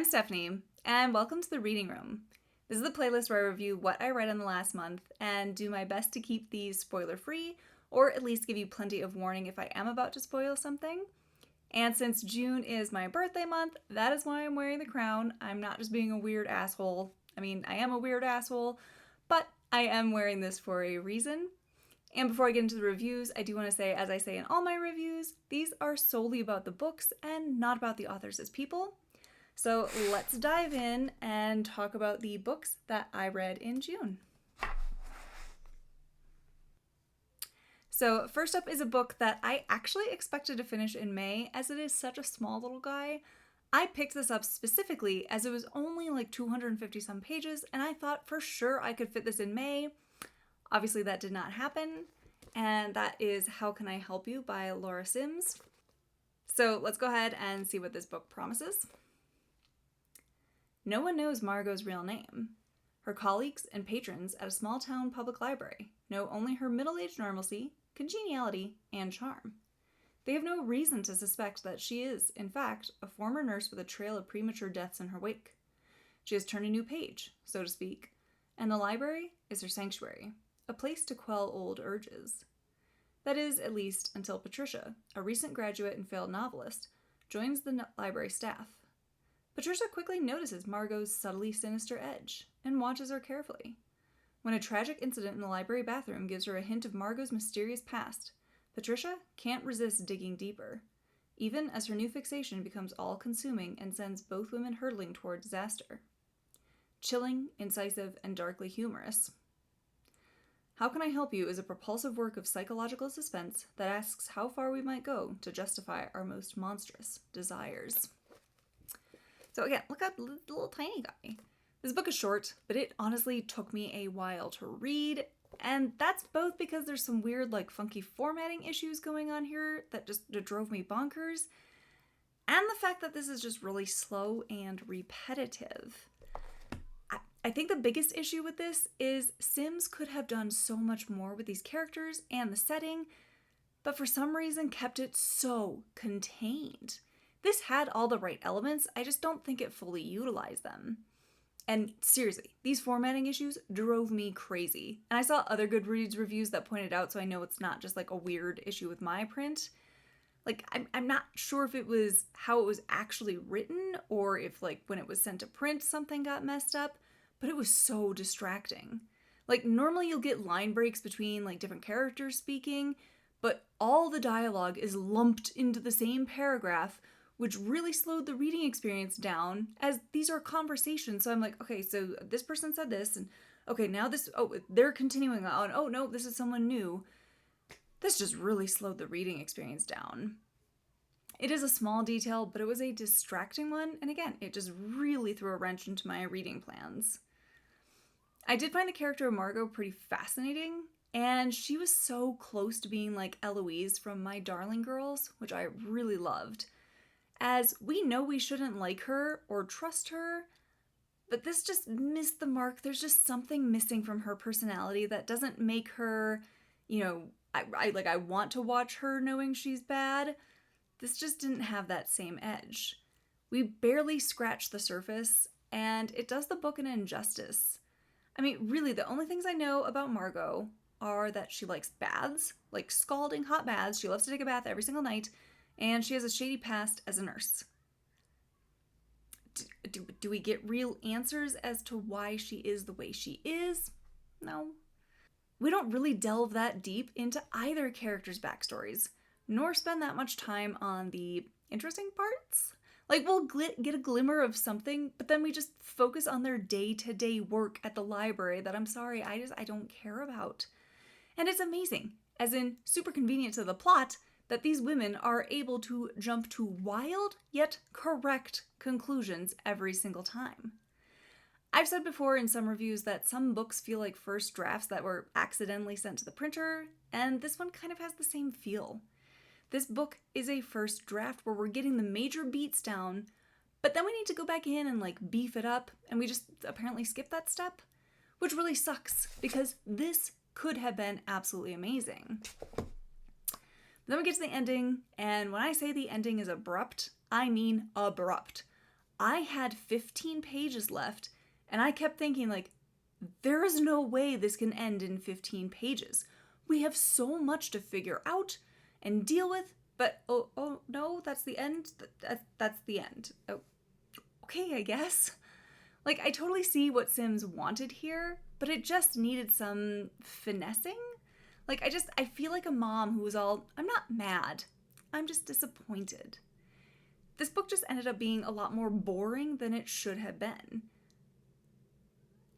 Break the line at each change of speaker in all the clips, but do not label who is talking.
Stephanie, and welcome to the Reading Room. This is the playlist where I review what I read in the last month and do my best to keep these spoiler-free, or at least give you plenty of warning if I am about to spoil something. And since June is my birthday month, that is why I'm wearing the crown. I'm not just being a weird asshole. I mean, I am a weird asshole, but I am wearing this for a reason. And before I get into the reviews, I do want to say, as I say in all my reviews, these are solely about the books and not about the authors as people. So let's dive in and talk about the books that I read in June. So first up is a book that I actually expected to finish in May, as it is such a small little guy. I picked this up specifically as it was only like 250 some pages, and I thought for sure I could fit this in May. Obviously that did not happen, and that is How Can I Help You by Laura Sims. So let's go ahead and see what this book promises. No one knows Margot's real name. Her colleagues and patrons at a small-town public library know only her middle-aged normalcy, congeniality, and charm. They have no reason to suspect that she is, in fact, a former nurse with a trail of premature deaths in her wake. She has turned a new page, so to speak, and the library is her sanctuary, a place to quell old urges. That is, at least until Patricia, a recent graduate and failed novelist, joins the library staff. Patricia quickly notices Margot's subtly sinister edge and watches her carefully. When a tragic incident in the library bathroom gives her a hint of Margot's mysterious past, Patricia can't resist digging deeper, even as her new fixation becomes all-consuming and sends both women hurtling toward disaster. Chilling, incisive, and darkly humorous. How Can I Help You is a propulsive work of psychological suspense that asks how far we might go to justify our most monstrous desires. So again, look at the little tiny guy. This book is short, but it honestly took me a while to read, and that's both because there's some weird, funky formatting issues going on here that drove me bonkers, and the fact that this is just really slow and repetitive. I think the biggest issue with this is Sims could have done so much more with these characters and the setting, but for some reason kept it so contained. This had all the right elements, I just don't think it fully utilized them. And seriously, these formatting issues drove me crazy. And I saw other Goodreads reviews that pointed out, so I know it's not just a weird issue with my print. I'm not sure if it was how it was actually written, or if when it was sent to print something got messed up, but it was so distracting. Normally you'll get line breaks between different characters speaking, but all the dialogue is lumped into the same paragraph, which really slowed the reading experience down, as these are conversations. So I'm like, okay, so this person said this, and okay, now this, they're continuing on. Oh no, this is someone new. This just really slowed the reading experience down. It is a small detail, but it was a distracting one, and again, it just really threw a wrench into my reading plans. I did find the character of Margot pretty fascinating, and she was so close to being like Eloise from My Darling Girls, which I really loved. As we know we shouldn't like her or trust her, but this just missed the mark. There's just something missing from her personality that doesn't make her, I want to watch her knowing she's bad. This just didn't have that same edge. We barely scratched the surface, and it does the book an injustice. I mean, really, the only things I know about Margot are that she likes baths, like scalding hot baths. She loves to take a bath every single night, and she has a shady past as a nurse. Do we get real answers as to why she is the way she is? No. We don't really delve that deep into either character's backstories, nor spend that much time on the interesting parts. We'll get a glimmer of something, but then we just focus on their day-to-day work at the library that I'm sorry, I don't care about. And it's amazing, as in super convenient to the plot, that these women are able to jump to wild yet correct conclusions every single time. I've said before in some reviews that some books feel like first drafts that were accidentally sent to the printer, and this one kind of has the same feel. This book is a first draft where we're getting the major beats down, but then we need to go back in and beef it up, and we just apparently skip that step, which really sucks because this could have been absolutely amazing. Then we get to the ending, and when I say the ending is abrupt, I mean abrupt. I had 15 pages left, and I kept thinking, like, there is no way this can end in 15 pages. We have so much to figure out and deal with, but oh no, that's the end? That's the end. Oh, okay, I guess. Like, I totally see what Sims wanted here, but it just needed some finessing. Like, I feel like a mom who was all, I'm not mad, I'm just disappointed. This book just ended up being a lot more boring than it should have been.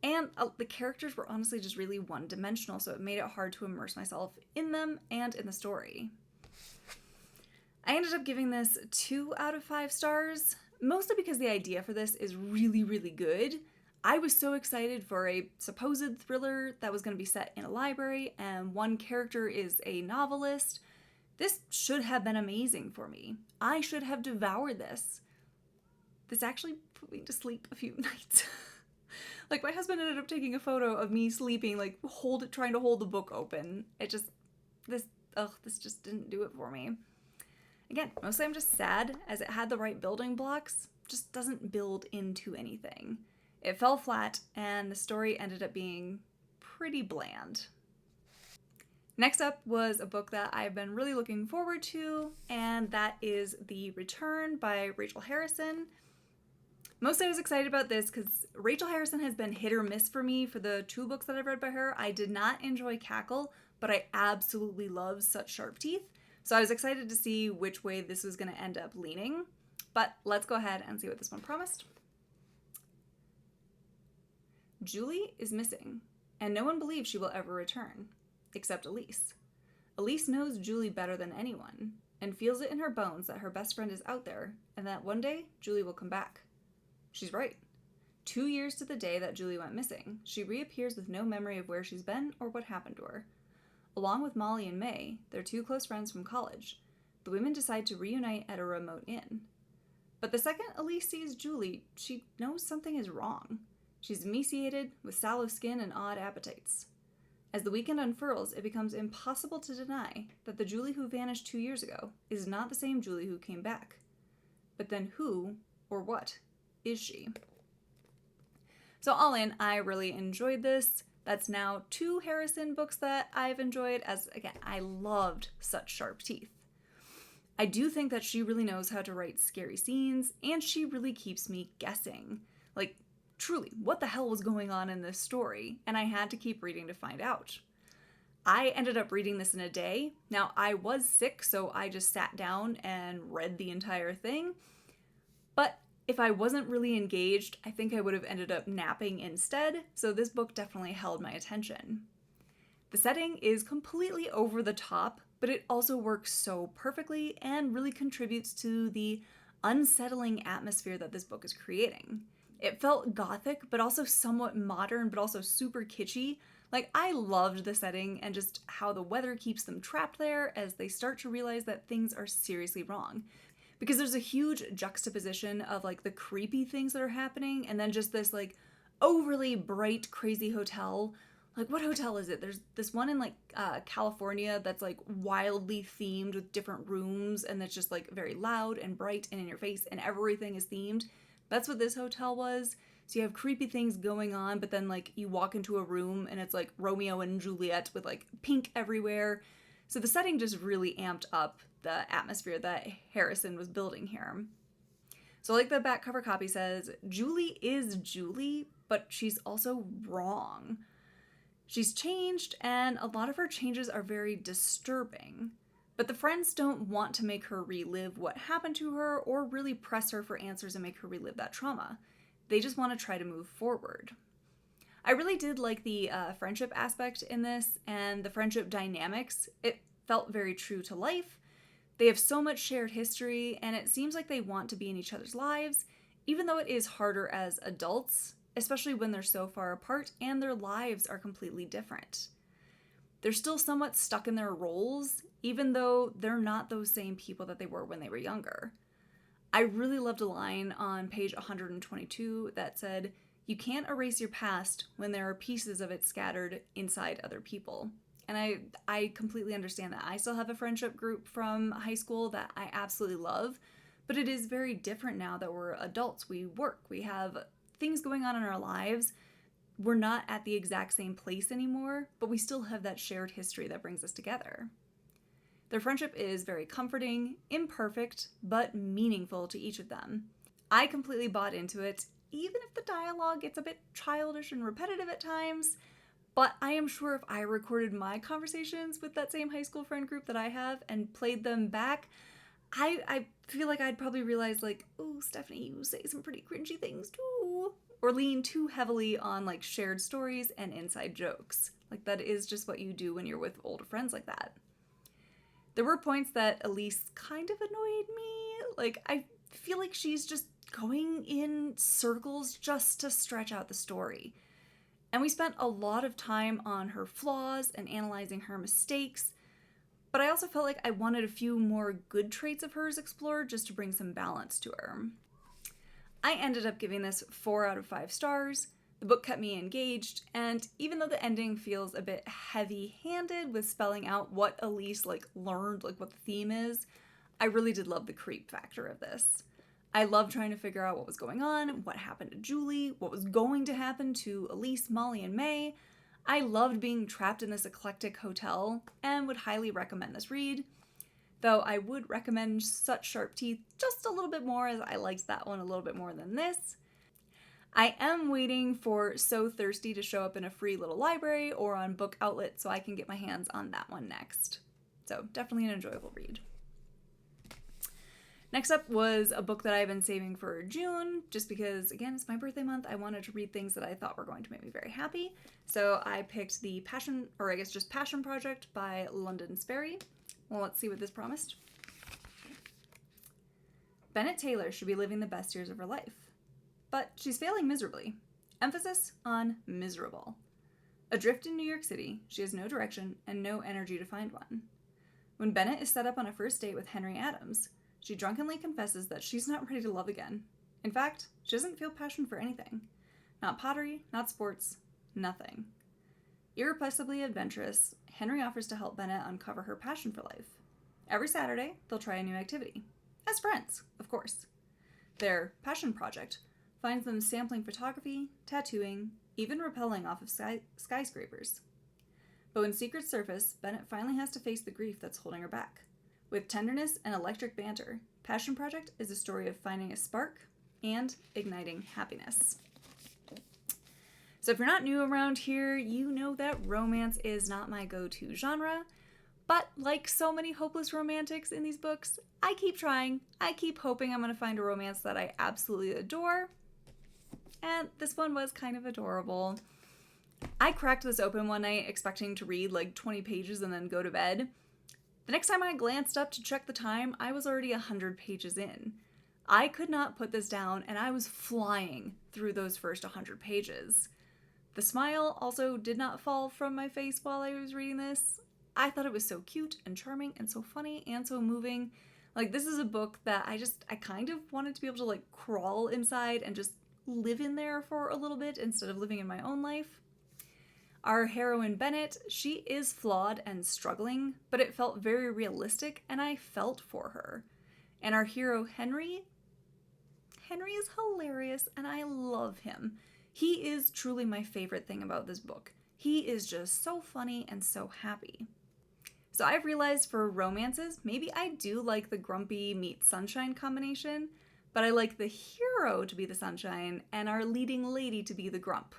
And the characters were honestly just really one-dimensional, so it made it hard to immerse myself in them and in the story. I ended up giving this 2 out of 5 stars, mostly because the idea for this is really, really good. I was so excited for a supposed thriller that was going to be set in a library, and one character is a novelist. This should have been amazing for me. I should have devoured this. This actually put me to sleep a few nights. Like, my husband ended up taking a photo of me sleeping, like, trying to hold the book open. This just didn't do it for me. Again, mostly I'm just sad, as it had the right building blocks, just doesn't build into anything. It fell flat, and the story ended up being pretty bland. Next up was a book that I've been really looking forward to, and that is The Return by Rachel Harrison. Mostly I was excited about this because Rachel Harrison has been hit or miss for me for the 2 books that I've read by her. I did not enjoy Cackle, but I absolutely love Such Sharp Teeth. So I was excited to see which way this was going to end up leaning. But let's go ahead and see what this one promised. Julie is missing, and no one believes she will ever return, except Elise. Elise knows Julie better than anyone, and feels it in her bones that her best friend is out there, and that one day, Julie will come back. She's right. 2 years to the day that Julie went missing, she reappears with no memory of where she's been or what happened to her. Along with Molly and May, their 2 close friends from college, the women decide to reunite at a remote inn. But the second Elise sees Julie, she knows something is wrong. She's emaciated, with sallow skin and odd appetites. As the weekend unfurls, it becomes impossible to deny that the Julie who vanished 2 years ago is not the same Julie who came back. But then who, or what, is she? So all in, I really enjoyed this. That's now 2 Harrison books that I've enjoyed, as, again, I loved Such Sharp Teeth. I do think that she really knows how to write scary scenes, and she really keeps me guessing. Like, truly, what the hell was going on in this story? And I had to keep reading to find out. I ended up reading this in a day. Now, I was sick, so I just sat down and read the entire thing. But if I wasn't really engaged, I think I would have ended up napping instead, so this book definitely held my attention. The setting is completely over the top, but it also works so perfectly and really contributes to the unsettling atmosphere that this book is creating. It felt gothic, but also somewhat modern, but also super kitschy. Like, I loved the setting and just how the weather keeps them trapped there as they start to realize that things are seriously wrong. Because there's a huge juxtaposition of, like, the creepy things that are happening and then just this, like, overly bright, crazy hotel. Like, what hotel is it? There's this one in, like, California that's, like, wildly themed with different rooms, and that's just, like, very loud and bright and in your face, and everything is themed. That's what this hotel was. So you have creepy things going on, but then, like, you walk into a room and it's, like, Romeo and Juliet with, like, pink everywhere. So the setting just really amped up the atmosphere that Harrison was building here. So like the back cover copy says, Julie is Julie, but she's also wrong. She's changed, and a lot of her changes are very disturbing. But the friends don't want to make her relive what happened to her or really press her for answers and make her relive that trauma. They just want to try to move forward. I really did like the friendship aspect in this and the friendship dynamics. It felt very true to life. They have so much shared history, and it seems like they want to be in each other's lives, even though it is harder as adults, especially when they're so far apart and their lives are completely different. They're still somewhat stuck in their roles, even though they're not those same people that they were when they were younger. I really loved a line on page 122 that said, "You can't erase your past when there are pieces of it scattered inside other people." And I completely understand that. I still have a friendship group from high school that I absolutely love, But it is very different now that we're adults. We work, we have things going on in our lives. We're not at the exact same place anymore, but we still have that shared history that brings us together. Their friendship is very comforting, imperfect, but meaningful to each of them. I completely bought into it, even if the dialogue gets a bit childish and repetitive at times. But I am sure if I recorded my conversations with that same high school friend group that I have and played them back, I feel like I'd probably realize, like, oh, Stephanie, you say some pretty cringy things too. Or lean too heavily on, like, shared stories and inside jokes. Like, that is just what you do when you're with older friends like that. There were points that Elise kind of annoyed me. Like, I feel like she's just going in circles just to stretch out the story. And we spent a lot of time on her flaws and analyzing her mistakes, but I also felt like I wanted a few more good traits of hers explored just to bring some balance to her. I ended up giving this 4 out of 5 stars. The book kept me engaged, and even though the ending feels a bit heavy-handed with spelling out what Elise, learned, what the theme is, I really did love the creep factor of this. I loved trying to figure out what was going on, what happened to Julie, what was going to happen to Elise, Molly, and May. I loved being trapped in this eclectic hotel, and would highly recommend this read. Though I would recommend Such Sharp Teeth just a little bit more, as I liked that one a little bit more than this. I am waiting for So Thirsty to show up in a free little library or on Book Outlet so I can get my hands on that one next. So definitely an enjoyable read. Next up was a book that I've been saving for June, just because, again, it's my birthday month. I wanted to read things that I thought were going to make me very happy. So I picked the Passion Project by London Sperry. Well, let's see what this promised. Bennett Taylor should be living the best years of her life, but she's failing miserably. Emphasis on miserable. Adrift in New York City, she has no direction and no energy to find one. When Bennett is set up on a first date with Henry Adams, she drunkenly confesses that she's not ready to love again. In fact, she doesn't feel passion for anything. Not pottery, not sports, nothing. Irrepressibly adventurous, Henry offers to help Bennett uncover her passion for life. Every Saturday, they'll try a new activity. As friends, of course. Their passion project finds them sampling photography, tattooing, even rappelling off of skyscrapers. But when secrets surface, Bennett finally has to face the grief that's holding her back. With tenderness and electric banter, Passion Project is a story of finding a spark and igniting happiness. So if you're not new around here, you know that romance is not my go-to genre, but like so many hopeless romantics in these books, I keep trying. I keep hoping I'm going to find a romance that I absolutely adore, and this one was kind of adorable. I cracked this open one night expecting to read 20 pages and then go to bed. The next time I glanced up to check the time, I was already 100 pages in. I could not put this down, and I was flying through those first 100 pages. The smile also did not fall from my face while I was reading this. I thought it was so cute and charming and so funny and so moving. This is a book that I kind of wanted to be able to crawl inside and just live in there for a little bit instead of living in my own life. Our heroine Bennett, she is flawed and struggling, but it felt very realistic and I felt for her. And our hero Henry is hilarious and I love him. He is truly my favorite thing about this book. He is just so funny and so happy. So I've realized for romances, maybe I do like the grumpy meets sunshine combination, but I like the hero to be the sunshine and our leading lady to be the grump.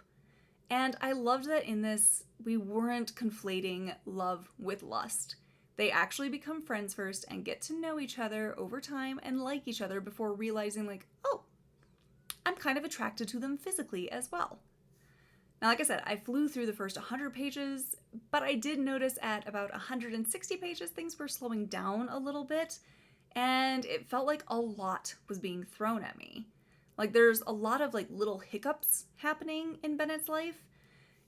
And I loved that in this, we weren't conflating love with lust. They actually become friends first and get to know each other over time and like each other before realizing oh, I'm kind of attracted to them physically as well. Now, like I said, I flew through the first 100 pages, but I did notice at about 160 pages, things were slowing down a little bit, and it felt like a lot was being thrown at me. There's a lot of little hiccups happening in Bennett's life,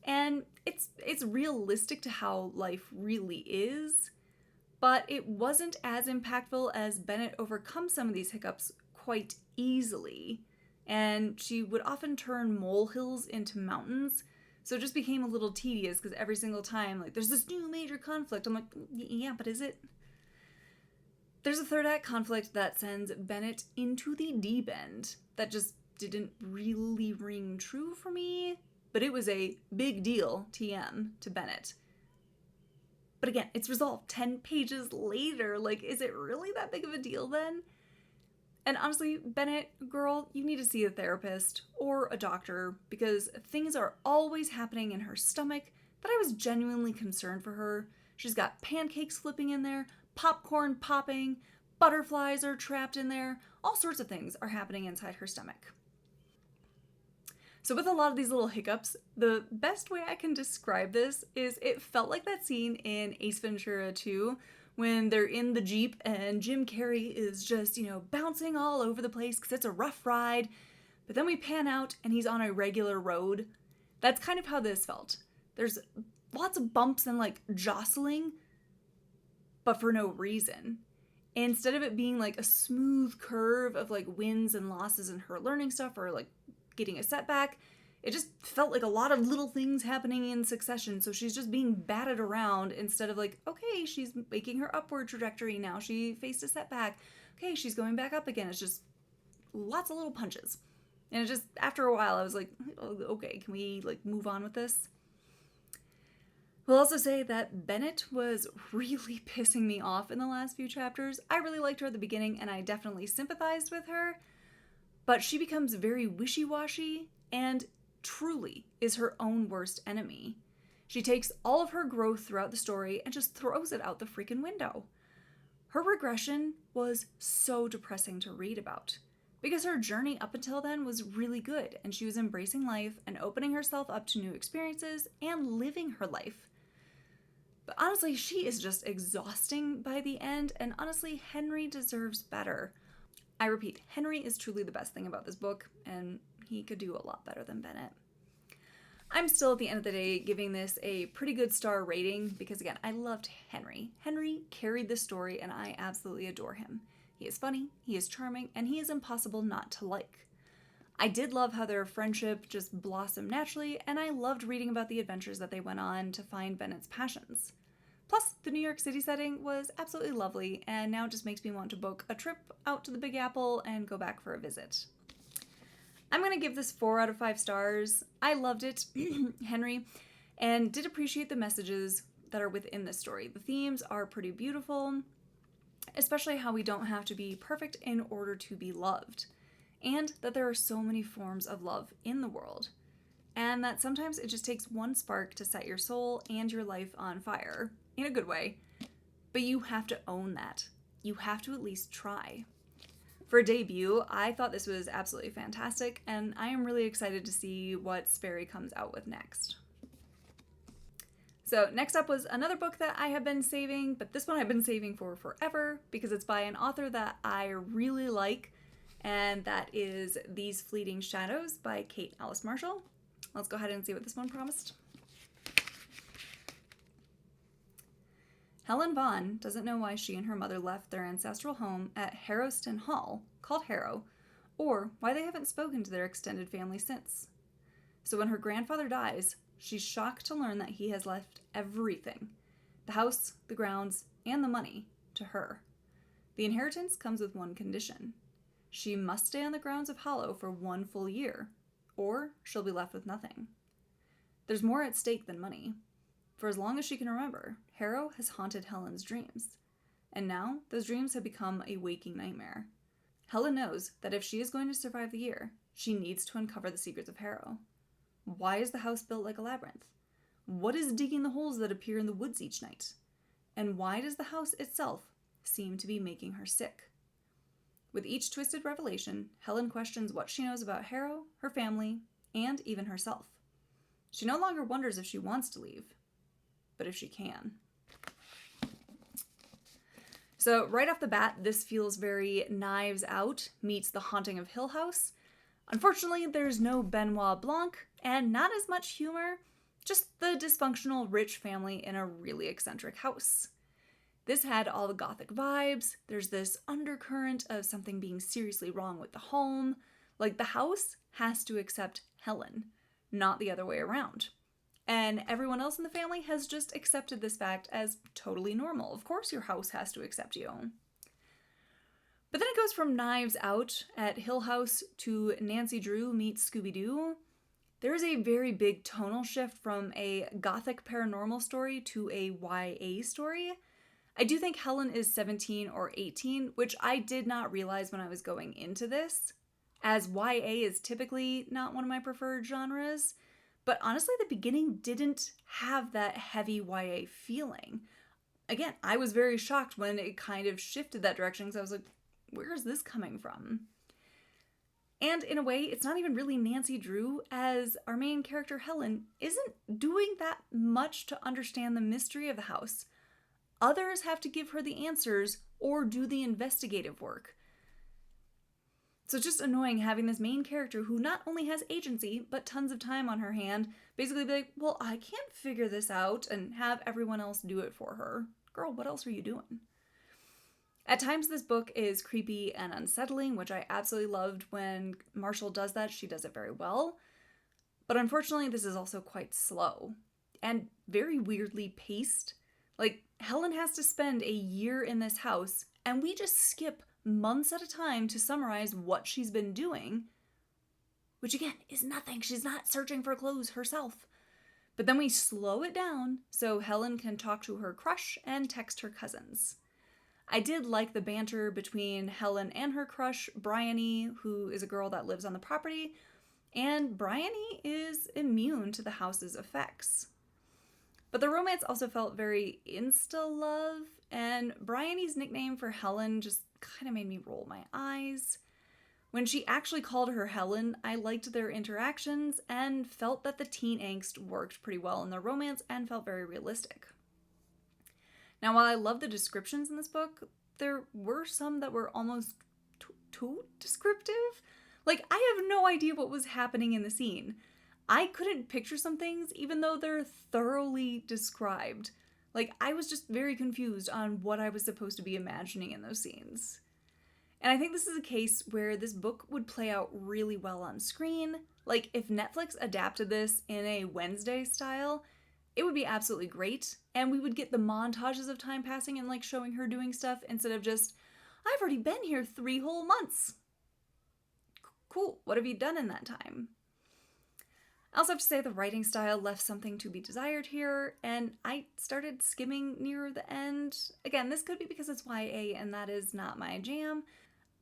and it's realistic to how life really is, but it wasn't as impactful as Bennett overcomes some of these hiccups quite easily, and she would often turn molehills into mountains, so it just became a little tedious because every single time, there's this new major conflict. I'm like, yeah, but is it? There's a third act conflict that sends Bennett into the deep end that just didn't really ring true for me, but it was a big deal, TM, to Bennett. But again, it's resolved 10 pages later. Like, is it really that big of a deal then? And honestly, Bennett, girl, you need to see a therapist or a doctor because things are always happening in her stomach that I was genuinely concerned for her. She's got pancakes flipping in there, popcorn popping, butterflies are trapped in there. All sorts of things are happening inside her stomach. So with a lot of these little hiccups, the best way I can describe this is it felt like that scene in Ace Ventura 2 when they're in the Jeep and Jim Carrey is just, bouncing all over the place because it's a rough ride. But then we pan out and he's on a regular road. That's kind of how this felt. There's lots of bumps and jostling, but for no reason. Instead of it being like a smooth curve of wins and losses and her learning stuff or getting a setback, it just felt like a lot of little things happening in succession. So she's just being batted around instead of okay, she's making her upward trajectory now. She faced a setback. Okay, she's going back up again. It's just lots of little punches. And it just, after a while, I was like, oh, okay, can we move on with this? We'll also say that Bennett was really pissing me off in the last few chapters. I really liked her at the beginning and I definitely sympathized with her, but she becomes very wishy-washy and truly is her own worst enemy. She takes all of her growth throughout the story and just throws it out the freaking window. Her regression was so depressing to read about because her journey up until then was really good and she was embracing life and opening herself up to new experiences and living her life. But honestly, she is just exhausting by the end, and honestly, Henry deserves better. I repeat, Henry is truly the best thing about this book, and he could do a lot better than Bennett. I'm still, at the end of the day, giving this a pretty good star rating because, again, I loved Henry. Henry carried the story, and I absolutely adore him. He is funny, he is charming, and he is impossible not to like. I did love how their friendship just blossomed naturally, and I loved reading about the adventures that they went on to find Bennett's passions. Plus, the New York City setting was absolutely lovely, and now it just makes me want to book a trip out to the Big Apple and go back for a visit. I'm going to give this 4 out of 5 stars. I loved it, Henry, and did appreciate the messages that are within this story. The themes are pretty beautiful, especially how we don't have to be perfect in order to be loved, and that there are so many forms of love in the world, and that sometimes it just takes one spark to set your soul and your life on fire, in a good way, but you have to own that. You have to at least try. For a debut, I thought this was absolutely fantastic, and I am really excited to see what Sperry comes out with next. So next up was another book that I have been saving, but this one I've been saving for forever because it's by an author that I really like, and that is These Fleeting Shadows by Kate Alice Marshall. Let's go ahead and see what this one promised. Helen Vaughn doesn't know why she and her mother left their ancestral home at Harrowston Hall, called Harrow, or why they haven't spoken to their extended family since. So when her grandfather dies, she's shocked to learn that he has left everything, the house, the grounds, and the money, to her. The inheritance comes with one condition. She must stay on the grounds of Hollow for 1 full year, or she'll be left with nothing. There's more at stake than money. For as long as she can remember, Harrow has haunted Helen's dreams, and now those dreams have become a waking nightmare. Helen knows that if she is going to survive the year, she needs to uncover the secrets of Harrow. Why is the house built like a labyrinth? What is digging the holes that appear in the woods each night? And why does the house itself seem to be making her sick? With each twisted revelation, Helen questions what she knows about Harrow, her family, and even herself. She no longer wonders if she wants to leave, but if she can. So right off the bat, this feels very Knives Out meets The Haunting of Hill House. Unfortunately, there's no Benoit Blanc, and not as much humor, just the dysfunctional rich family in a really eccentric house. This had all the gothic vibes. There's this undercurrent of something being seriously wrong with the home. The house has to accept Helen, not the other way around. And everyone else in the family has just accepted this fact as totally normal. Of course your house has to accept you. But then it goes from Knives Out at Hill House to Nancy Drew meets Scooby-Doo. There is a very big tonal shift from a gothic paranormal story to a YA story. I do think Helen is 17 or 18, which I did not realize when I was going into this, as YA is typically not one of my preferred genres. But honestly, the beginning didn't have that heavy YA feeling. Again, I was very shocked when it kind of shifted that direction because I was like, where is this coming from? And in a way, it's not even really Nancy Drew, as our main character Helen isn't doing that much to understand the mystery of the house. Others have to give her the answers or do the investigative work. So it's just annoying having this main character who not only has agency, but tons of time on her hand, basically be like, well, I can't figure this out, and have everyone else do it for her. Girl, what else are you doing? At times, this book is creepy and unsettling, which I absolutely loved when Marshall does that. She does it very well. But unfortunately, this is also quite slow and very weirdly paced. Like, Helen has to spend a year in this house, and we just skip months at a time to summarize what she's been doing, which again is nothing. She's not searching for clues herself. But then we slow it down so Helen can talk to her crush and text her cousins. I did like the banter between Helen and her crush, Bryony, who is a girl that lives on the property, and Bryony is immune to the house's effects. But the romance also felt very insta-love, and Bryony's nickname for Helen just kind of made me roll my eyes. When she actually called her Helen, I liked their interactions and felt that the teen angst worked pretty well in their romance and felt very realistic. Now, while I love the descriptions in this book, there were some that were almost too descriptive. Like, I have no idea what was happening in the scene. I couldn't picture some things, even though they're thoroughly described. Like, I was just very confused on what I was supposed to be imagining in those scenes. And I think this is a case where this book would play out really well on screen. Like, if Netflix adapted this in a Wednesday style, it would be absolutely great, and we would get the montages of time passing and like showing her doing stuff instead of just, I've already been here 3 whole months. Cool, what have you done in that time? I also have to say the writing style left something to be desired here, and I started skimming near the end. Again, this could be because it's YA and that is not my jam.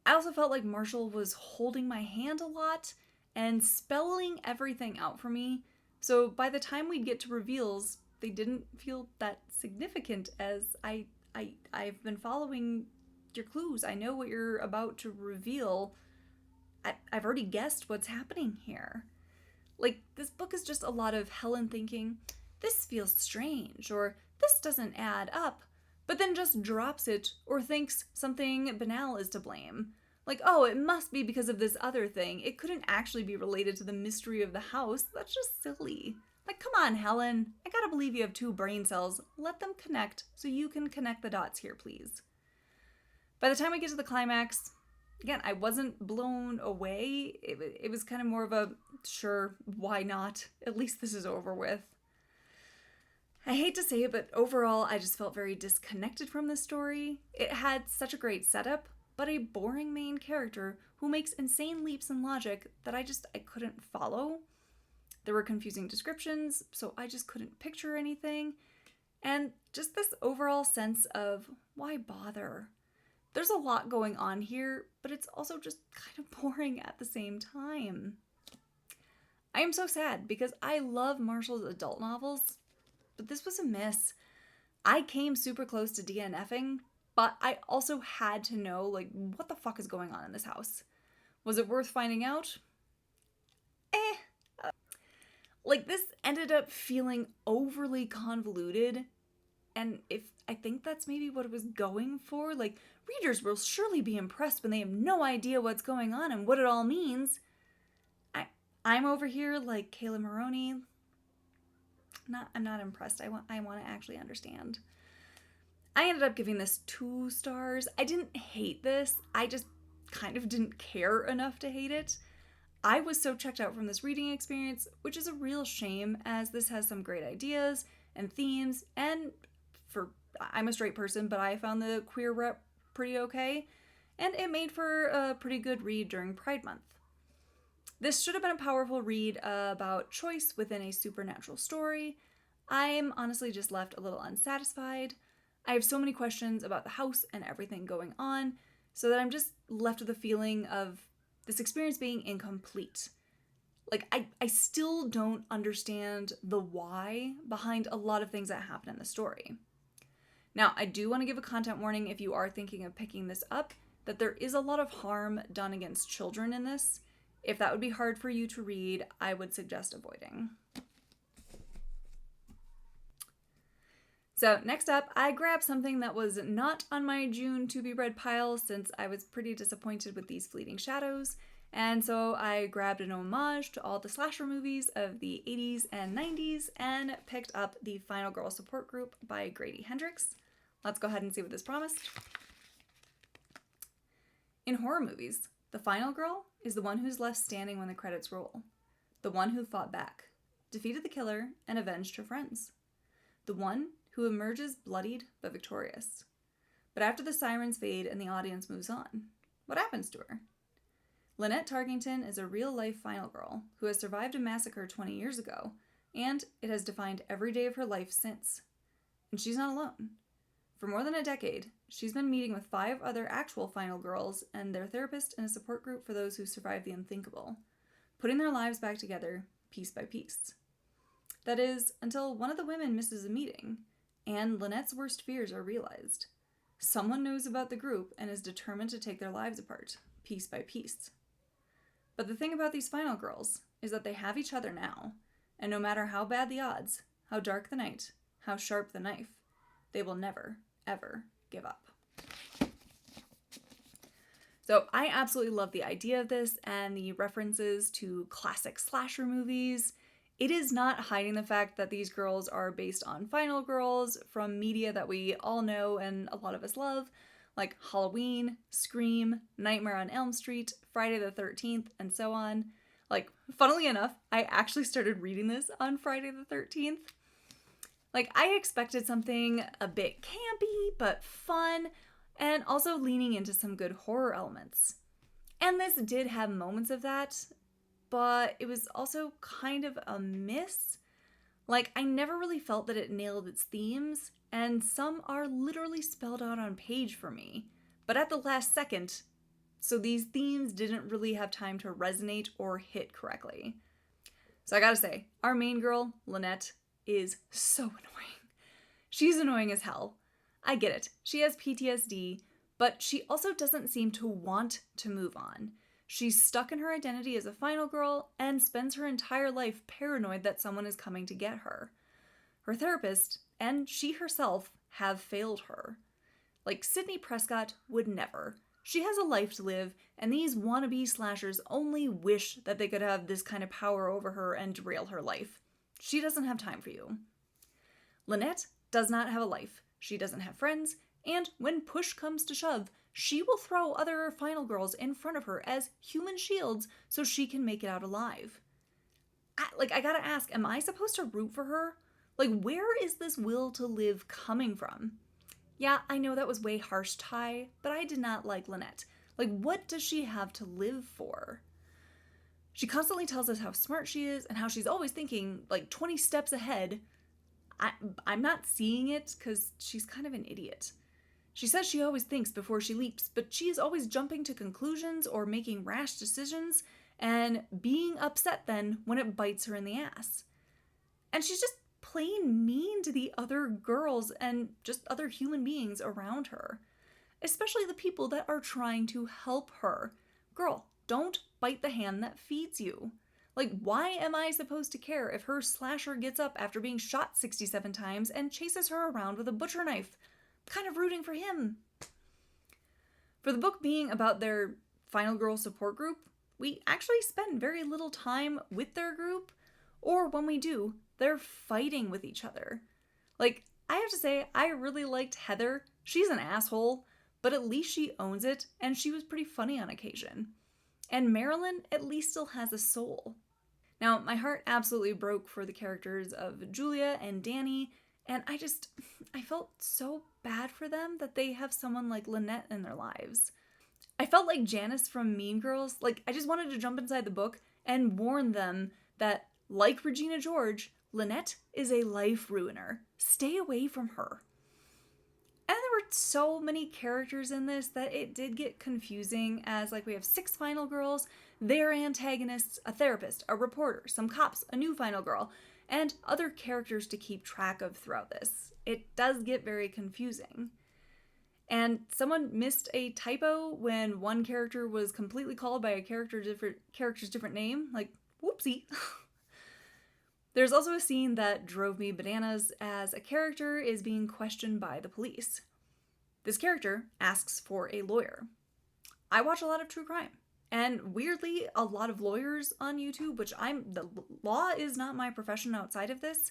I also felt like Marshall was holding my hand a lot and spelling everything out for me. So by the time we'd get to reveals, they didn't feel that significant, as I've been following your clues. I know what you're about to reveal. I've already guessed what's happening here. Like, this book is just a lot of Helen thinking, this feels strange, or this doesn't add up, but then just drops it or thinks something banal is to blame. Like, oh, it must be because of this other thing. It couldn't actually be related to the mystery of the house. That's just silly. Like, come on, Helen. I gotta believe you have 2 brain cells. Let them connect so you can connect the dots here, please. By the time we get to the climax, again, I wasn't blown away. It was kind of more of a, sure, why not? At least this is over with. I hate to say it, but overall, I just felt very disconnected from this story. It had such a great setup, but a boring main character who makes insane leaps in logic that I couldn't follow. There were confusing descriptions, so I just couldn't picture anything. And just this overall sense of, why bother? There's a lot going on here, but it's also just kind of boring at the same time. I am so sad because I love Marshall's adult novels, but this was a miss. I came super close to DNFing, but I also had to know, like, what the fuck is going on in this house? Was it worth finding out? Like, this ended up feeling overly convoluted, and I think that's maybe what it was going for. Like, readers will surely be impressed when they have no idea what's going on and what it all means. I'm over here like Kayla Maroney. I'm not impressed. I want to actually understand. I ended up giving this 2 stars. I didn't hate this. I just kind of didn't care enough to hate it. I was so checked out from this reading experience, which is a real shame, as this has some great ideas and themes, and I'm a straight person, but I found the queer rep pretty okay. and it made for a pretty good read during Pride Month. This should have been a powerful read about choice within a supernatural story. I'm honestly just left a little unsatisfied. I have so many questions about the house and everything going on, so that I'm just left with a feeling of this experience being incomplete. Like, I still don't understand the why behind a lot of things that happen in the story. Now, I do want to give a content warning if you are thinking of picking this up, that there is a lot of harm done against children in this. If that would be hard for you to read, I would suggest avoiding. So next up, I grabbed something that was not on my June to be read pile since I was pretty disappointed with these fleeting shadows, and so I grabbed an homage to all the slasher movies of the 80s and 90s and picked up The Final Girl Support Group by Grady Hendrix. Let's go ahead and see what this promised. In horror movies, the final girl is the one who's left standing when the credits roll. The one who fought back, defeated the killer, and avenged her friends. The one who emerges bloodied but victorious. But after the sirens fade and the audience moves on, what happens to her? Lynette Tarkington is a real-life final girl who has survived a massacre 20 years ago, and it has defined every day of her life since. And she's not alone. For more than a decade, she's been meeting with 5 other actual final girls and their therapist in a support group for those who survived the unthinkable, putting their lives back together piece by piece. That is, until one of the women misses a meeting, and Lynette's worst fears are realized. Someone knows about the group and is determined to take their lives apart, piece by piece. But the thing about these final girls is that they have each other now, and no matter how bad the odds, how dark the night, how sharp the knife, they will never, ever give up. So I absolutely love the idea of this and the references to classic slasher movies. It is not hiding the fact that these girls are based on final girls from media that we all know and a lot of us love, like Halloween, Scream, Nightmare on Elm Street, Friday the 13th, and so on. Like, funnily enough, I actually started reading this on Friday the 13th. Like, I expected something a bit campy, but fun, and also leaning into some good horror elements. And this did have moments of that, but it was also kind of a miss. Like, I never really felt that it nailed its themes, and some are literally spelled out on page for me, but at the last second, so these themes didn't really have time to resonate or hit correctly. So I gotta say, our main girl, Lynette, is so annoying. She's annoying as hell. I get it, she has PTSD, but she also doesn't seem to want to move on. She's stuck in her identity as a final girl and spends her entire life paranoid that someone is coming to get her. Her therapist, and she herself, have failed her. Like, Sydney Prescott would never. She has a life to live, and these wannabe slashers only wish that they could have this kind of power over her and derail her life. She doesn't have time for you. Lynette does not have a life. She doesn't have friends, and when push comes to shove, she will throw other final girls in front of her as human shields so she can make it out alive. I gotta ask, am I supposed to root for her? Like, where is this will to live coming from? Yeah, I know that was way harsh, Ty, but I did not like Lynette. Like, what does she have to live for? She constantly tells us how smart she is and how she's always thinking, like, 20 steps ahead. I'm not seeing it because she's kind of an idiot. She says she always thinks before she leaps, but she is always jumping to conclusions or making rash decisions and being upset then when it bites her in the ass. And she's just plain mean to the other girls and just other human beings around her, especially the people that are trying to help her. Girl, don't bite the hand that feeds you. Like, why am I supposed to care if her slasher gets up after being shot 67 times and chases her around with a butcher knife? I'm kind of rooting for him. For the book being about their final girl support group, we actually spend very little time with their group, or when we do, they're fighting with each other. Like, I have to say, I really liked Heather. She's an asshole, but at least she owns it, and she was pretty funny on occasion. And Marilyn at least still has a soul. Now, my heart absolutely broke for the characters of Julia and Danny, and I felt so bad for them that they have someone like Lynette in their lives. I felt like Janice from Mean Girls. Like, I just wanted to jump inside the book and warn them that, like Regina George, Lynette is a life ruiner. Stay away from her. And there were so many characters in this that it did get confusing, as like we have 6 final girls, their antagonists, a therapist, a reporter, some cops, a new final girl, and other characters to keep track of throughout this. It does get very confusing. And someone missed a typo when one character was completely called by a character's different name. Like, whoopsie. There's also a scene that drove me bananas as a character is being questioned by the police. This character asks for a lawyer. I watch a lot of true crime, and weirdly, a lot of lawyers on YouTube, the law is not my profession outside of this.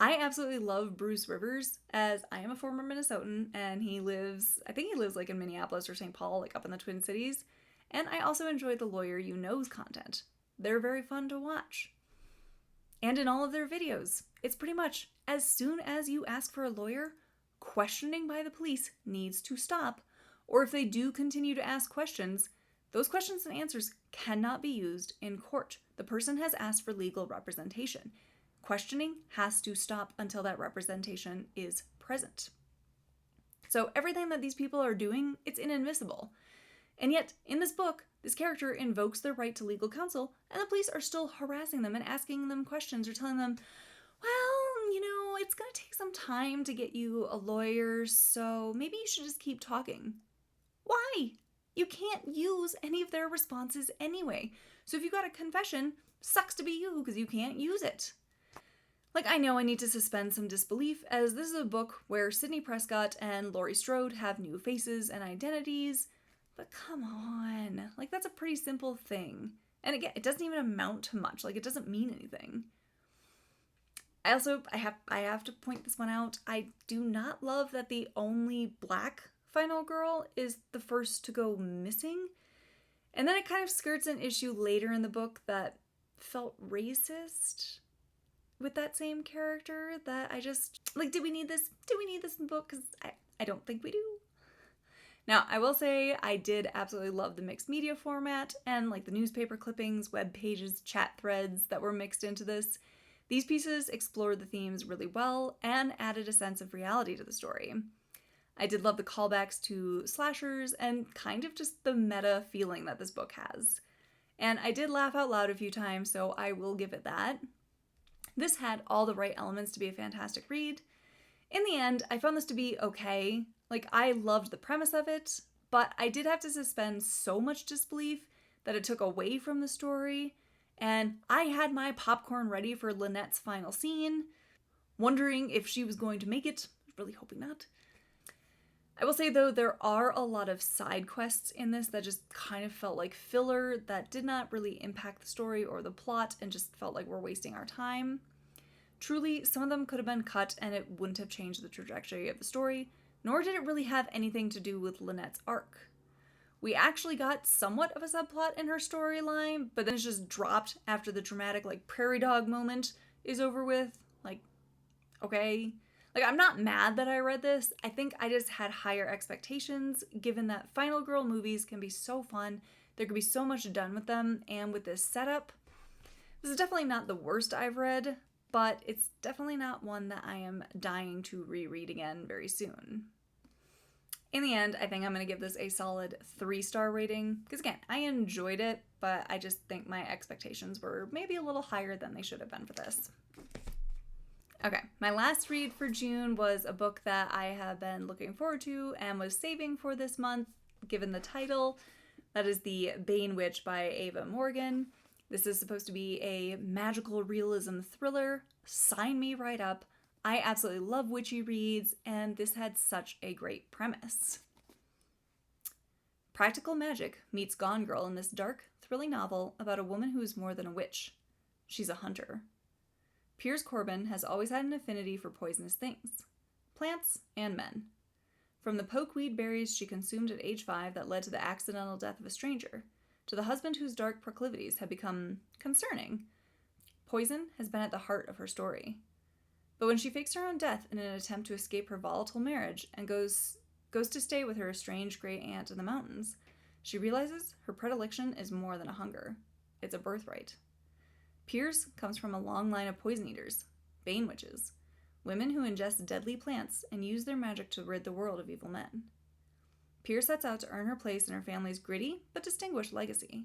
I absolutely love Bruce Rivers, as I am a former Minnesotan, and I think he lives like in Minneapolis or St. Paul, like up in the Twin Cities. And I also enjoy the Lawyer You Know's content. They're very fun to watch. And in all of their videos, it's pretty much, as soon as you ask for a lawyer, questioning by the police needs to stop. Or if they do continue to ask questions, those questions and answers cannot be used in court. The person has asked for legal representation. Questioning has to stop until that representation is present. So everything that these people are doing, it's inadmissible. And yet, in this book, this character invokes their right to legal counsel, and the police are still harassing them and asking them questions or telling them, well, it's going to take some time to get you a lawyer, so maybe you should just keep talking. Why? You can't use any of their responses anyway. So if you got a confession, sucks to be you because you can't use it. Like, I know I need to suspend some disbelief, as this is a book where Sidney Prescott and Laurie Strode have new faces and identities, but come on. Like, that's a pretty simple thing. And again, it doesn't even amount to much. Like, it doesn't mean anything. I have to point this one out. I do not love that the only black final girl is the first to go missing. And then it kind of skirts an issue later in the book that felt racist with that same character, that I just, like, did we need this? Do we need this in the book? Because I don't think we do. Now, I will say I did absolutely love the mixed media format and like the newspaper clippings, web pages, chat threads that were mixed into this. These pieces explored the themes really well and added a sense of reality to the story. I did love the callbacks to slashers and kind of just the meta feeling that this book has. And I did laugh out loud a few times, so I will give it that. This had all the right elements to be a fantastic read. In the end, I found this to be okay. Like, I loved the premise of it, but I did have to suspend so much disbelief that it took away from the story, and I had my popcorn ready for Lynette's final scene, wondering if she was going to make it. Really hoping not. I will say, though, there are a lot of side quests in this that just kind of felt like filler that did not really impact the story or the plot and just felt like we're wasting our time. Truly, some of them could have been cut and it wouldn't have changed the trajectory of the story, nor did it really have anything to do with Lynette's arc. We actually got somewhat of a subplot in her storyline, but then it's just dropped after the dramatic, like, prairie dog moment is over with. Like, okay. Like, I'm not mad that I read this. I think I just had higher expectations, given that Final Girl movies can be so fun. There can be so much done with them, and with this setup, this is definitely not the worst I've read, but it's definitely not one that I am dying to reread again very soon. In the end, I think I'm going to give this a solid 3-star rating, because again, I enjoyed it, but I just think my expectations were maybe a little higher than they should have been for this. Okay, my last read for June was a book that I have been looking forward to and was saving for this month, given the title. That is the Bane Witch by Ava Morgyn. This is supposed to be a magical realism thriller. Sign me right up. I absolutely love witchy reads, and this had such a great premise. Practical magic meets Gone Girl in this dark, thrilling novel about a woman who is more than a witch. She's a hunter. Piers Corbin has always had an affinity for poisonous things, plants and men. From the pokeweed berries she consumed at age 5 that led to the accidental death of a stranger, to the husband whose dark proclivities had become concerning, poison has been at the heart of her story. But when she fakes her own death in an attempt to escape her volatile marriage and goes to stay with her estranged great aunt in the mountains, She realizes her predilection is more than a hunger. It's a birthright. Piers comes from a long line of poison eaters, Bane Witches, women who ingest deadly plants and use their magic to rid the world of evil men. Piers sets out to earn her place in her family's gritty but distinguished legacy,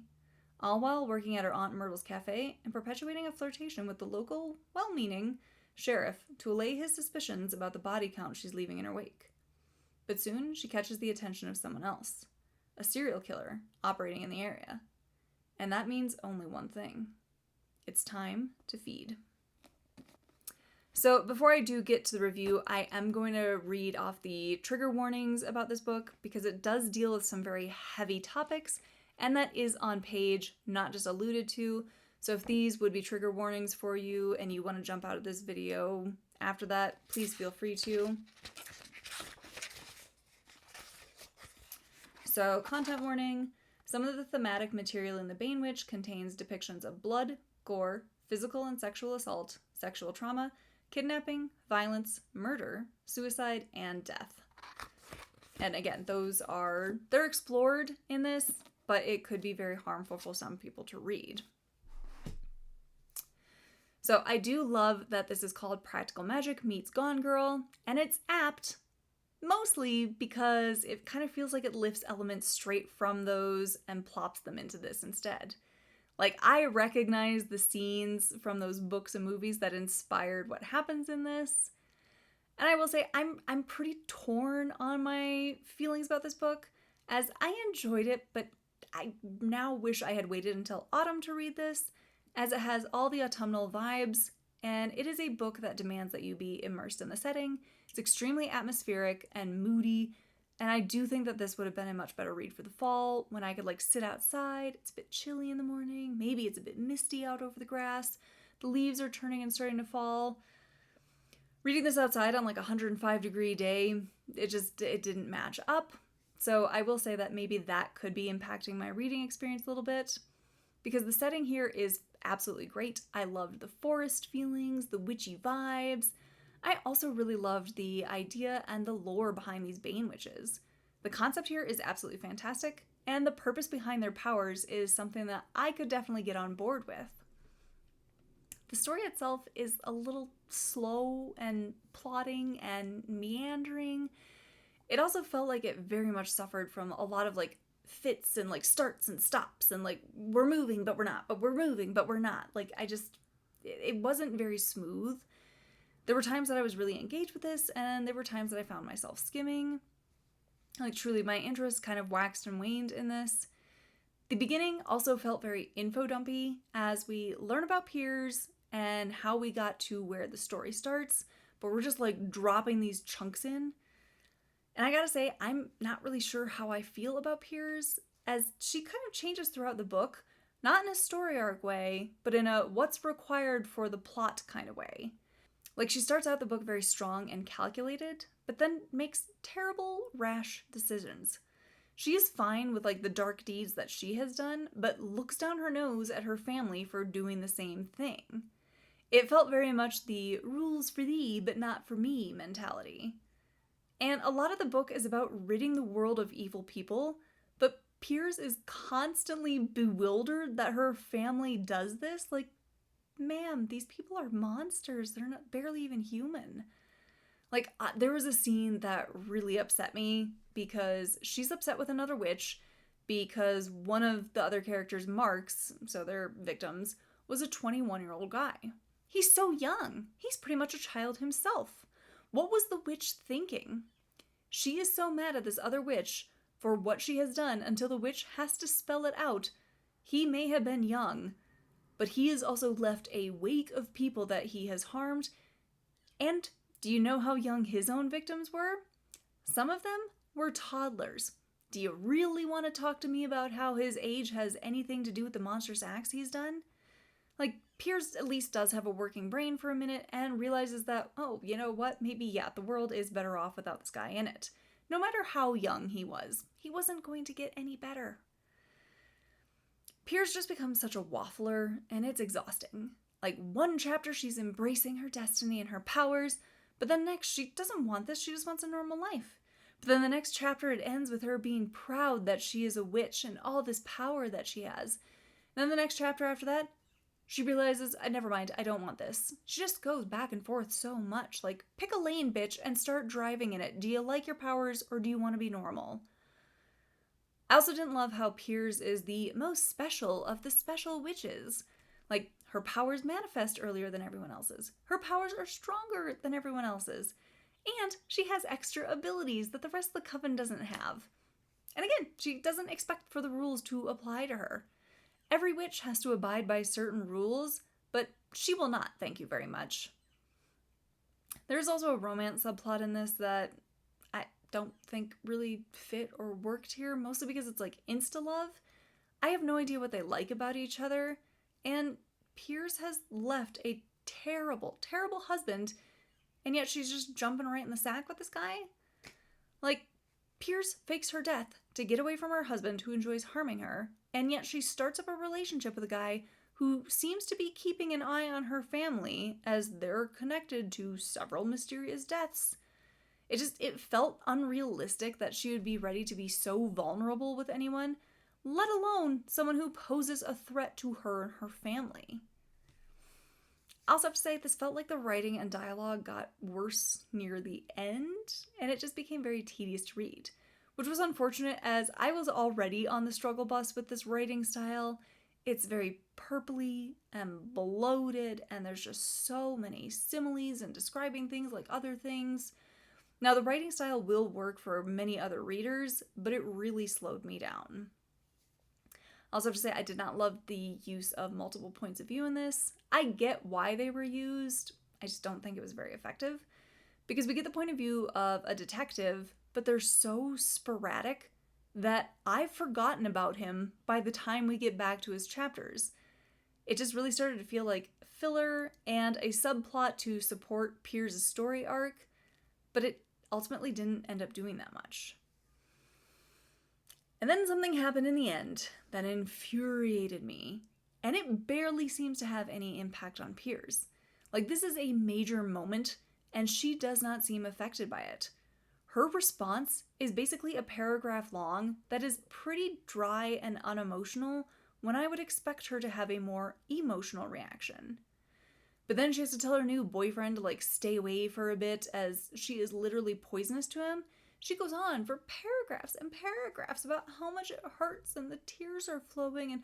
all while working at her Aunt Myrtle's cafe and perpetuating a flirtation with the local, well-meaning sheriff to allay his suspicions about the body count she's leaving in her wake. But soon she catches the attention of someone else, a serial killer operating in the area. And that means only one thing. It's time to feed. So before I do get to the review, I am going to read off the trigger warnings about this book because it does deal with some very heavy topics, and that is on page, not just alluded to. So if these would be trigger warnings for you and you want to jump out of this video after that, please feel free to. So, content warning. Some of the thematic material in The Bane Witch contains depictions of blood, gore, physical and sexual assault, sexual trauma, kidnapping, violence, murder, suicide, and death. And again, they're explored in this, but it could be very harmful for some people to read. So I do love that this is called Practical Magic Meets Gone Girl, and it's apt, mostly because it kind of feels like it lifts elements straight from those and plops them into this instead. Like, I recognize the scenes from those books and movies that inspired what happens in this. And I will say, I'm pretty torn on my feelings about this book, as I enjoyed it, but I now wish I had waited until autumn to read this, as it has all the autumnal vibes, and it is a book that demands that you be immersed in the setting. It's extremely atmospheric and moody, and I do think that this would have been a much better read for the fall, when I could sit outside. It's a bit chilly in the morning, maybe it's a bit misty out over the grass, the leaves are turning and starting to fall. Reading this outside on a 105-degree day, it didn't match up. So I will say that maybe that could be impacting my reading experience a little bit, because the setting here is absolutely great. I loved the forest feelings, the witchy vibes. I also really loved the idea and the lore behind these Bane Witches. The concept here is absolutely fantastic, and the purpose behind their powers is something that I could definitely get on board with. The story itself is a little slow and plodding and meandering. It also felt like it very much suffered from a lot of fits and starts and stops and we're moving but we're not, but we're moving but we're not. It wasn't very smooth. There were times that I was really engaged with this, and there were times that I found myself skimming. Truly, my interest kind of waxed and waned in this. The beginning also felt very info-dumpy as we learn about Piers and how we got to where the story starts, but we're just dropping these chunks in. And I gotta say, I'm not really sure how I feel about Piers, as she kind of changes throughout the book, not in a story arc way, but in a what's required for the plot kind of way. She starts out the book very strong and calculated, but then makes terrible, rash decisions. She is fine with the dark deeds that she has done, but looks down her nose at her family for doing the same thing. It felt very much the rules for thee, but not for me mentality. And a lot of the book is about ridding the world of evil people, but Piers is constantly bewildered that her family does this. Ma'am, these people are monsters. They're not barely even human. There was a scene that really upset me because she's upset with another witch because one of the other characters' marks, so their victims, was a 21-year-old guy. He's so young. He's pretty much a child himself. What was the witch thinking? She is so mad at this other witch for what she has done until the witch has to spell it out. He may have been young, but he has also left a wake of people that he has harmed. And do you know how young his own victims were? Some of them were toddlers. Do you really want to talk to me about how his age has anything to do with the monstrous acts he's done? Piers at least does have a working brain for a minute and realizes that, oh, you know what? Maybe, the world is better off without this guy in it. No matter how young he wasn't going to get any better. Piers just becomes such a waffler, and it's exhausting. One chapter she's embracing her destiny and her powers, but then next she doesn't want this, she just wants a normal life. But then the next chapter, it ends with her being proud that she is a witch and all this power that she has. Then the next chapter after that, she realizes, never mind, I don't want this. She just goes back and forth so much. Like, pick a lane, bitch, and start driving in it. Do you like your powers or do you want to be normal? I also didn't love how Piers is the most special of the special witches. Like, her powers manifest earlier than everyone else's. Her powers are stronger than everyone else's. And she has extra abilities that the rest of the coven doesn't have. And again, she doesn't expect for the rules to apply to her. Every witch has to abide by certain rules, but she will not, thank you very much. There's also a romance subplot in this that I don't think really fit or worked here, mostly because it's like insta-love. I have no idea what they like about each other, and Piers has left a terrible, terrible husband, and yet she's just jumping right in the sack with this guy? Like, Piers fakes her death to get away from her husband who enjoys harming her, and yet she starts up a relationship with a guy who seems to be keeping an eye on her family as they're connected to several mysterious deaths. It felt unrealistic that she would be ready to be so vulnerable with anyone, let alone someone who poses a threat to her and her family. I also have to say, this felt like the writing and dialogue got worse near the end, and it just became very tedious to read, which was unfortunate as I was already on the struggle bus with this writing style. It's very purpley and bloated, and there's just so many similes and describing things like other things. Now, the writing style will work for many other readers, but it really slowed me down. I also have to say, I did not love the use of multiple points of view in this. I get why they were used, I just don't think it was very effective, because we get the point of view of a detective, but they're so sporadic that I've forgotten about him by the time we get back to his chapters. It just really started to feel like filler and a subplot to support Piers' story arc, but it ultimately didn't end up doing that much. And then something happened in the end that infuriated me, and it barely seems to have any impact on Piers. Like, this is a major moment, and she does not seem affected by it. Her response is basically a paragraph long that is pretty dry and unemotional when I would expect her to have a more emotional reaction. But then she has to tell her new boyfriend to stay away for a bit as she is literally poisonous to him. She goes on for paragraphs and paragraphs about how much it hurts and the tears are flowing and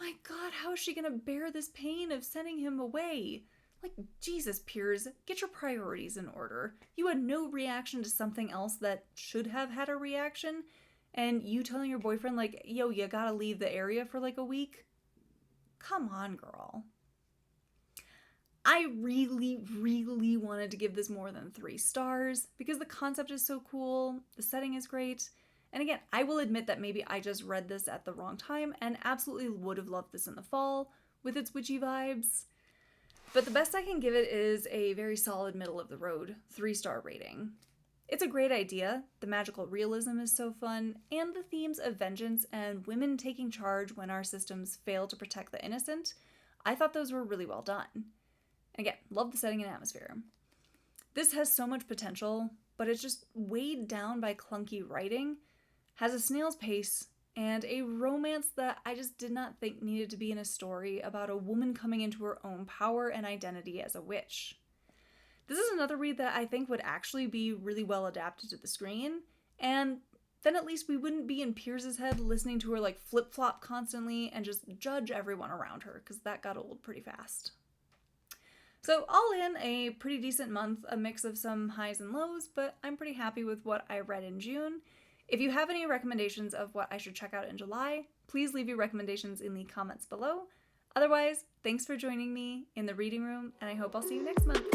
my God, how is she gonna bear this pain of sending him away? Like, Jesus, Piers, get your priorities in order. You had no reaction to something else that should have had a reaction, and you telling your boyfriend, yo, you gotta leave the area for a week? Come on, girl. I really, really wanted to give this more than 3 stars because the concept is so cool, the setting is great, and again, I will admit that maybe I just read this at the wrong time and absolutely would have loved this in the fall with its witchy vibes. But the best I can give it is a very solid middle of the road 3-star rating. It's a great idea, the magical realism is so fun, and the themes of vengeance and women taking charge when our systems fail to protect the innocent, I thought those were really well done. And again, love the setting and atmosphere. This has so much potential, but it's just weighed down by clunky writing, has a snail's pace, and a romance that I just did not think needed to be in a story about a woman coming into her own power and identity as a witch. This is another read that I think would actually be really well adapted to the screen, and then at least we wouldn't be in Piers' head listening to her flip-flop constantly and just judge everyone around her, because that got old pretty fast. So all in, a pretty decent month, a mix of some highs and lows, but I'm pretty happy with what I read in June. If you have any recommendations of what I should check out in July, please leave your recommendations in the comments below. Otherwise, thanks for joining me in the reading room, and I hope I'll see you next month.